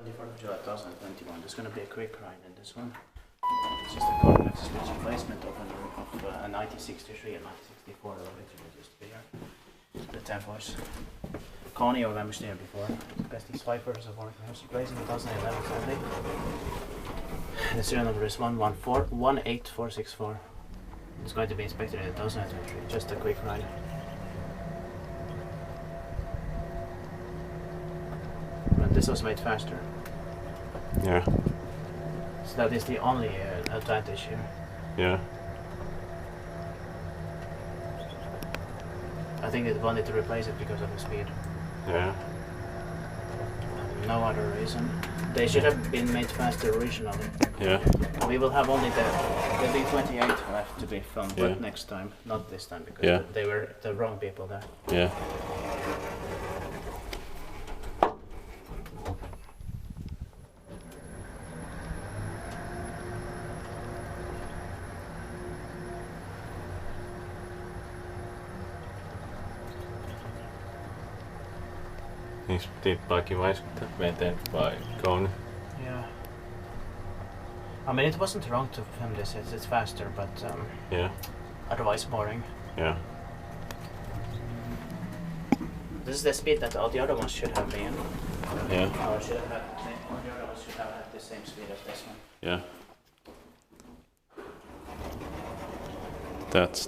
24th of July 2021. There's going to be a quick ride in this one. It's just a car next switch replacement of a 1963 and 1964 elevator that used to be here. The 10 voice. Kone or members there before. Best these 5 purposes of work. I was replacing 2011 Saturday. The serial number is 18464. It's going to be inspected in 2023. Just a quick ride. But this was made faster. Yeah. So that is the only advantage here. Yeah. I think they wanted to replace it because of the speed. Yeah. No other reason. They should have been made faster originally. Yeah. We will have only the B28 left to be filmed, but next time, not this time, because they were the wrong people there. Yeah. Niissä piti paikkivaisuttaa veteen vai Kone? Yeah. I mean, it wasn't wrong to film this, it's faster, but otherwise boring. Yeah. This is the speed that all the other ones should have been. Yeah. Or should have had, all the other ones should have had the same speed as this one. Yeah. That's